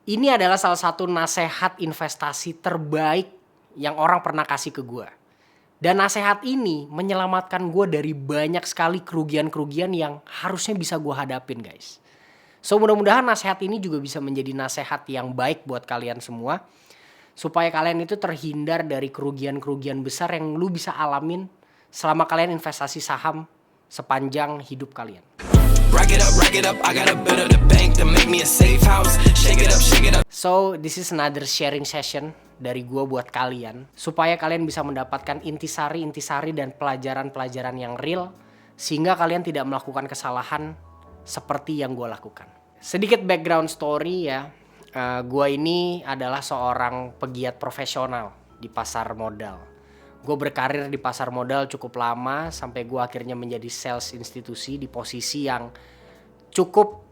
Ini adalah salah satu nasehat investasi terbaik yang orang pernah kasih ke gue. Dan nasehat ini menyelamatkan gue dari banyak sekali kerugian-kerugian yang harusnya bisa gue hadapin, guys. So mudah-mudahan nasehat ini juga bisa menjadi nasehat yang baik buat kalian semua. Supaya kalian itu terhindar dari kerugian-kerugian besar yang lu bisa alamin selama kalian investasi saham sepanjang hidup kalian. So this is another sharing session dari gue buat kalian. Supaya kalian bisa mendapatkan intisari dan pelajaran-pelajaran yang real. Sehingga kalian tidak melakukan kesalahan seperti yang gue lakukan. Sedikit background story ya. Gue ini adalah seorang pegiat profesional di pasar modal. Gue berkarir di pasar modal cukup lama sampai gue akhirnya menjadi sales institusi di posisi yang cukup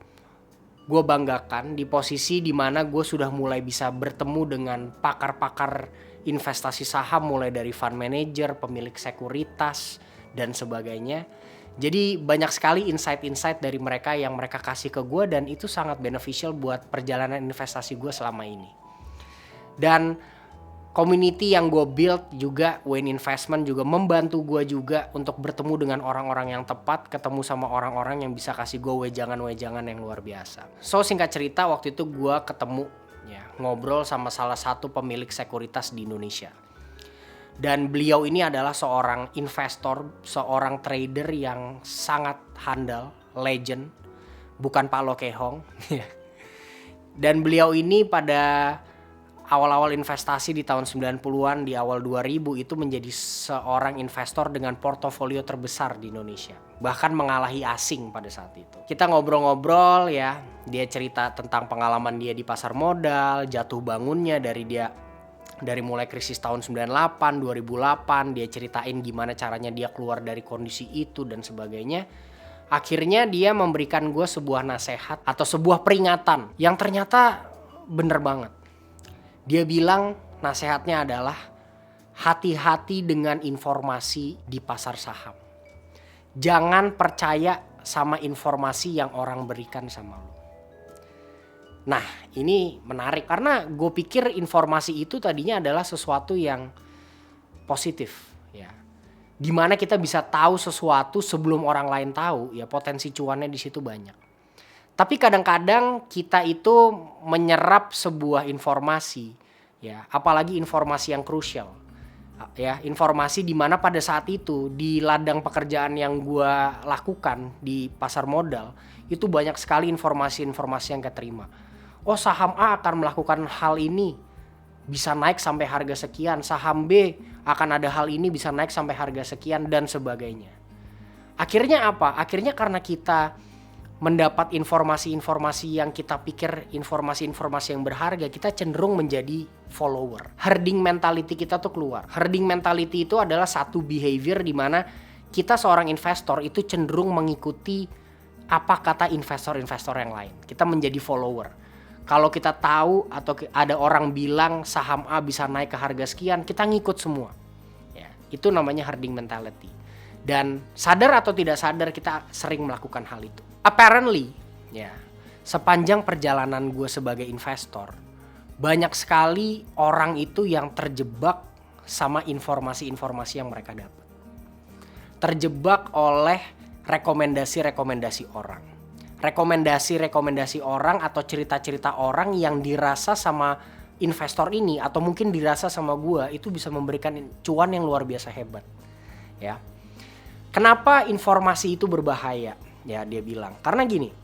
gue banggakan, di posisi dimana gue sudah mulai bisa bertemu dengan pakar-pakar investasi saham mulai dari fund manager, pemilik sekuritas dan sebagainya. Jadi banyak sekali insight-insight dari mereka yang mereka kasih ke gue dan itu sangat beneficial buat perjalanan investasi gue selama ini. Dan community yang gue build juga, Wayne Investment juga membantu gue juga untuk bertemu dengan orang-orang yang tepat, ketemu sama orang-orang yang bisa kasih gue wejangan-wejangan yang luar biasa. So singkat cerita waktu itu gue ketemu ya, ngobrol sama salah satu pemilik sekuritas di Indonesia. Dan beliau ini adalah seorang investor, seorang trader yang sangat handal, legend, bukan Pak Lo Kehong. Dan beliau ini pada awal-awal investasi di tahun 90-an, di awal 2000 itu menjadi seorang investor dengan portofolio terbesar di Indonesia. Bahkan mengalahi asing pada saat itu. Kita ngobrol-ngobrol ya, dia cerita tentang pengalaman dia di pasar modal, jatuh bangunnya dari mulai krisis tahun 98, 2008, dia ceritain gimana caranya dia keluar dari kondisi itu dan sebagainya. Akhirnya dia memberikan gue sebuah nasihat atau sebuah peringatan yang ternyata bener banget. Dia bilang nasihatnya adalah hati-hati dengan informasi di pasar saham. Jangan percaya sama informasi yang orang berikan sama lo. Nah ini menarik karena gue pikir informasi itu tadinya adalah sesuatu yang positif ya. Dimana kita bisa tahu sesuatu sebelum orang lain tahu ya, potensi cuannya di situ banyak. Tapi kadang-kadang kita itu menyerap sebuah informasi ya, apalagi informasi yang krusial ya, informasi dimana pada saat itu di ladang pekerjaan yang gue lakukan di pasar modal itu banyak sekali informasi-informasi yang keterima. Oh saham A akan melakukan hal ini bisa naik sampai harga sekian, saham B akan ada hal ini bisa naik sampai harga sekian dan sebagainya. Akhirnya apa? Akhirnya karena kita mendapat informasi-informasi yang kita pikir informasi-informasi yang berharga, kita cenderung menjadi follower. Herding mentality kita tuh keluar. Herding mentality itu adalah satu behavior di mana kita seorang investor itu cenderung mengikuti apa kata investor-investor yang lain. Kita menjadi follower. Kalau kita tahu atau ada orang bilang saham A bisa naik ke harga sekian, kita ngikut semua. Ya, itu namanya herding mentality. Dan sadar atau tidak sadar kita sering melakukan hal itu. Apparently, ya, sepanjang perjalanan gue sebagai investor, banyak sekali orang itu yang terjebak sama informasi-informasi yang mereka dapat. Terjebak oleh rekomendasi-rekomendasi orang. Rekomendasi-rekomendasi orang atau cerita-cerita orang yang dirasa sama investor ini atau mungkin dirasa sama gue itu bisa memberikan cuan yang luar biasa hebat. Ya. Kenapa informasi itu berbahaya? Ya dia bilang, karena gini,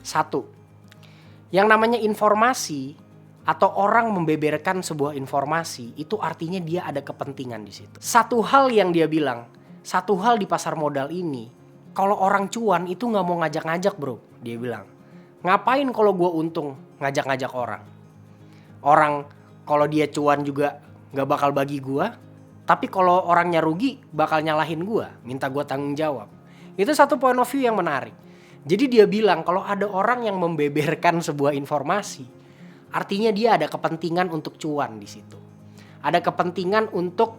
satu, yang namanya informasi atau orang membeberkan sebuah informasi itu artinya dia ada kepentingan di situ. Satu hal yang dia bilang, satu hal di pasar modal ini, kalau orang cuan itu nggak mau ngajak-ngajak bro, dia bilang. Ngapain kalau gue untung ngajak-ngajak orang? Orang kalau dia cuan juga nggak bakal bagi gue, tapi kalau orangnya rugi bakal nyalahin gue, minta gue tanggung jawab. Itu satu point of view yang menarik. Jadi dia bilang kalau ada orang yang membeberkan sebuah informasi, artinya dia ada kepentingan untuk cuan di situ. Ada kepentingan untuk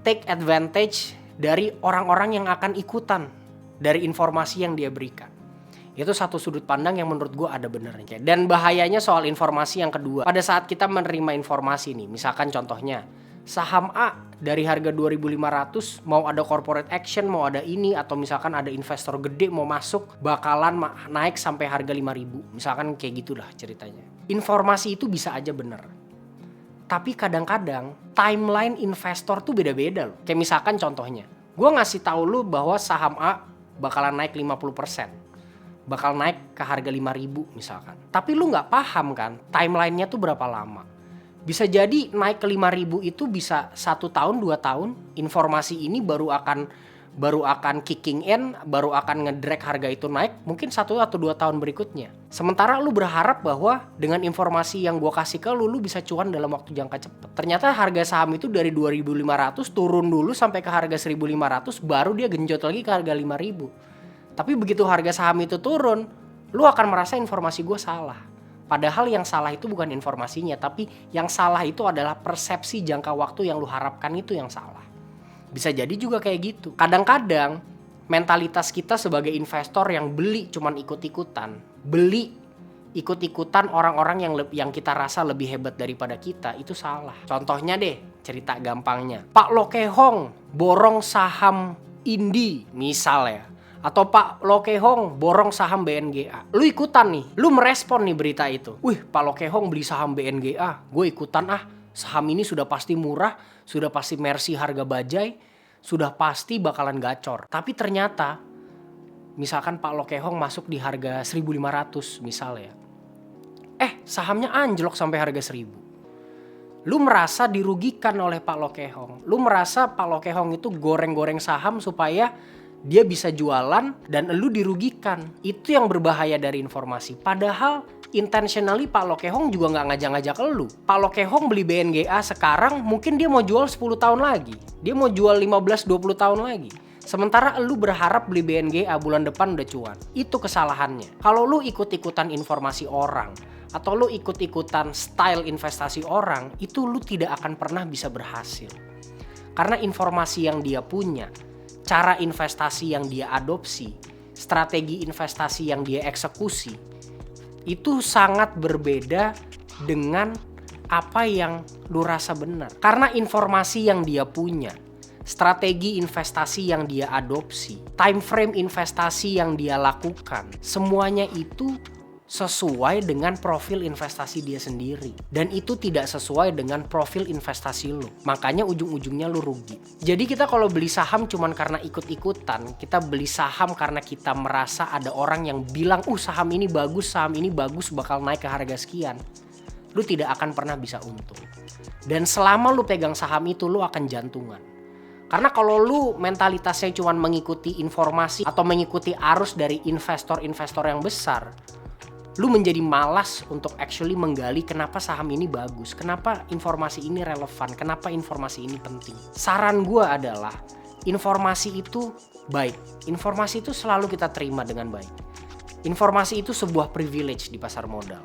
take advantage dari orang-orang yang akan ikutan dari informasi yang dia berikan. Itu satu sudut pandang yang menurut gue ada benernya. Dan bahayanya soal informasi yang kedua. Pada saat kita menerima informasi nih, misalkan contohnya saham A dari harga 2.500 mau ada corporate action, mau ada ini, atau misalkan ada investor gede mau masuk, bakalan naik sampai harga 5.000. Misalkan kayak gitulah ceritanya. Informasi itu bisa aja bener. Tapi kadang-kadang timeline investor tuh beda-beda loh. Kayak misalkan contohnya, gue ngasih tahu lu bahwa saham A bakalan naik 50%. Bakal naik ke harga 5.000 misalkan. Tapi lu gak paham kan timelinenya tuh berapa lama. Bisa jadi naik ke 5.000 itu bisa 1 tahun 2 tahun. Informasi ini baru akan kicking in, baru akan ngedrag harga itu naik mungkin 1 atau 2 tahun berikutnya. Sementara lu berharap bahwa dengan informasi yang gua kasih ke lu bisa cuan dalam waktu jangka cepat. Ternyata harga saham itu dari 2.500 turun dulu sampai ke harga 1.500, baru dia genjot lagi ke harga 5.000. Tapi begitu harga saham itu turun, lu akan merasa informasi gua salah. Padahal yang salah itu bukan informasinya, tapi yang salah itu adalah persepsi jangka waktu yang lu harapkan itu yang salah. Bisa jadi juga kayak gitu. Kadang-kadang mentalitas kita sebagai investor yang beli cuman ikut-ikutan, beli ikut-ikutan orang-orang yang kita rasa lebih hebat daripada kita, itu salah. Contohnya deh, cerita gampangnya. Pak Lokehong borong saham Indi misal ya. Atau Pak Lokehong borong saham BNGA. Lu ikutan nih, lu merespon nih berita itu. Wih, Pak Lokehong beli saham BNGA, gue ikutan ah. Saham ini sudah pasti murah, sudah pasti Mercy harga bajai, sudah pasti bakalan gacor. Tapi ternyata, misalkan Pak Lokehong masuk di harga 1.500 misalnya. Sahamnya anjlok sampai harga 1.000. Lu merasa dirugikan oleh Pak Lokehong. Lu merasa Pak Lokehong itu goreng-goreng saham supaya dia bisa jualan dan lu dirugikan. Itu yang berbahaya dari informasi. Padahal intentionally Pak Lokehong juga gak ngajak-ngajak lu. Pak Lokehong beli BNGA sekarang mungkin dia mau jual 10 tahun lagi. Dia mau jual 15-20 tahun lagi. Sementara lu berharap beli BNGA bulan depan udah cuan. Itu kesalahannya. Kalau lu ikut-ikutan informasi orang atau lu ikut-ikutan style investasi orang, itu lu tidak akan pernah bisa berhasil. Karena informasi yang dia punya, cara investasi yang dia adopsi, strategi investasi yang dia eksekusi, itu sangat berbeda dengan apa yang lu rasa benar. Karena informasi yang dia punya, strategi investasi yang dia adopsi, time frame investasi yang dia lakukan, semuanya itu sesuai dengan profil investasi dia sendiri. Dan itu tidak sesuai dengan profil investasi lu. Makanya ujung-ujungnya lu rugi. Jadi kita kalau beli saham cuman karena ikut-ikutan, kita beli saham karena kita merasa ada orang yang bilang, saham ini bagus, bakal naik ke harga sekian. Lu tidak akan pernah bisa untung. Dan selama lu pegang saham itu, lu akan jantungan. Karena kalau lu mentalitasnya cuman mengikuti informasi atau mengikuti arus dari investor-investor yang besar, lu menjadi malas untuk actually menggali kenapa saham ini bagus, kenapa informasi ini relevan, kenapa informasi ini penting. Saran gue adalah informasi itu baik, informasi itu selalu kita terima dengan baik. Informasi itu sebuah privilege di pasar modal.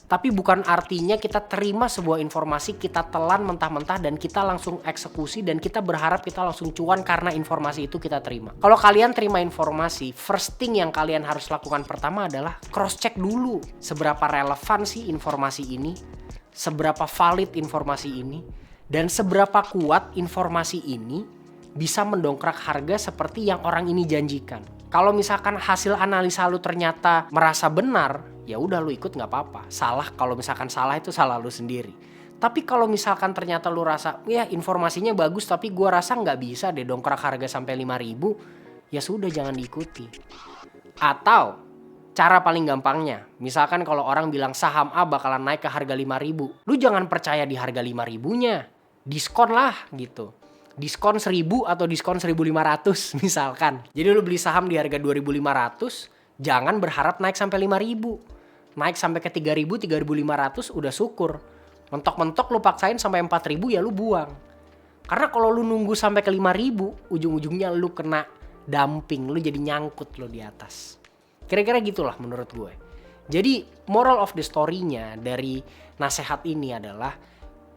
Tapi bukan artinya kita terima sebuah informasi, kita telan mentah-mentah dan kita langsung eksekusi dan kita berharap kita langsung cuan karena informasi itu kita terima. Kalau kalian terima informasi, first thing yang kalian harus lakukan pertama adalah cross check dulu. Seberapa relevan sih informasi ini, seberapa valid informasi ini, dan seberapa kuat informasi ini bisa mendongkrak harga seperti yang orang ini janjikan. Kalau misalkan hasil analisa lu ternyata merasa benar, ya udah lu ikut nggak apa-apa. Salah, kalau misalkan salah itu salah lu sendiri. Tapi kalau misalkan ternyata lu rasa ya informasinya bagus tapi gua rasa nggak bisa deh dongkrak harga sampai 5.000, ya sudah jangan diikuti. Atau cara paling gampangnya, misalkan kalau orang bilang saham A bakalan naik ke harga 5.000, lu jangan percaya di harga 5.000-nya, diskon lah gitu. Diskon 1.000 atau diskon 1.500 misalkan. Jadi lu beli saham di harga 2.500, jangan berharap naik sampai 5.000. Naik sampai ke 3.000, 3.500 udah syukur. Mentok-mentok lu paksain sampai 4.000 ya lu buang. Karena kalau lu nunggu sampai ke 5.000, ujung-ujungnya lu kena dumping, lu jadi nyangkut lu di atas. Kira-kira gitulah menurut gue. Jadi moral of the story-nya dari nasihat ini adalah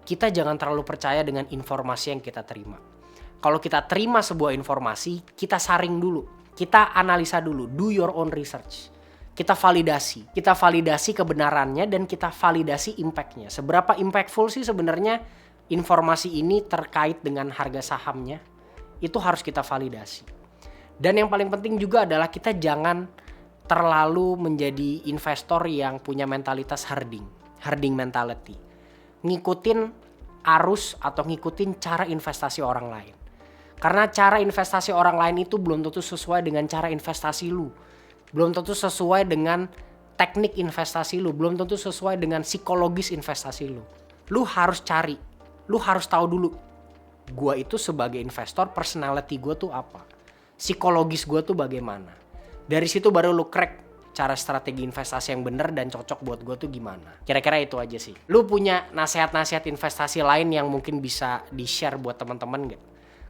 kita jangan terlalu percaya dengan informasi yang kita terima. Kalau kita terima sebuah informasi, kita saring dulu. Kita analisa dulu, do your own research. kita validasi kebenarannya dan kita validasi impactnya. Seberapa impactful sih sebenarnya informasi ini terkait dengan harga sahamnya, itu harus kita validasi. Dan yang paling penting juga adalah kita jangan terlalu menjadi investor yang punya mentalitas herding mentality. Ngikutin arus atau ngikutin cara investasi orang lain. Karena cara investasi orang lain itu belum tentu sesuai dengan cara investasi lu. Belum tentu sesuai dengan teknik investasi lu. Belum tentu sesuai dengan psikologis investasi lu. Lu harus cari. Lu harus tahu dulu. Gua itu sebagai investor, personality gua tuh apa. Psikologis gua tuh bagaimana. Dari situ baru lu crack cara strategi investasi yang bener dan cocok buat gua tuh gimana. Kira-kira itu aja sih. Lu punya nasihat-nasihat investasi lain yang mungkin bisa di-share buat teman-teman gak?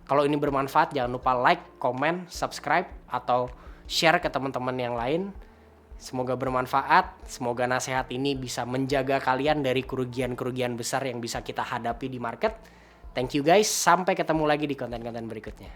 Kalau ini bermanfaat, jangan lupa like, comment, subscribe, atau share ke teman-teman yang lain. Semoga bermanfaat, semoga nasihat ini bisa menjaga kalian dari kerugian-kerugian besar yang bisa kita hadapi di market. Thank you guys, sampai ketemu lagi di konten-konten berikutnya.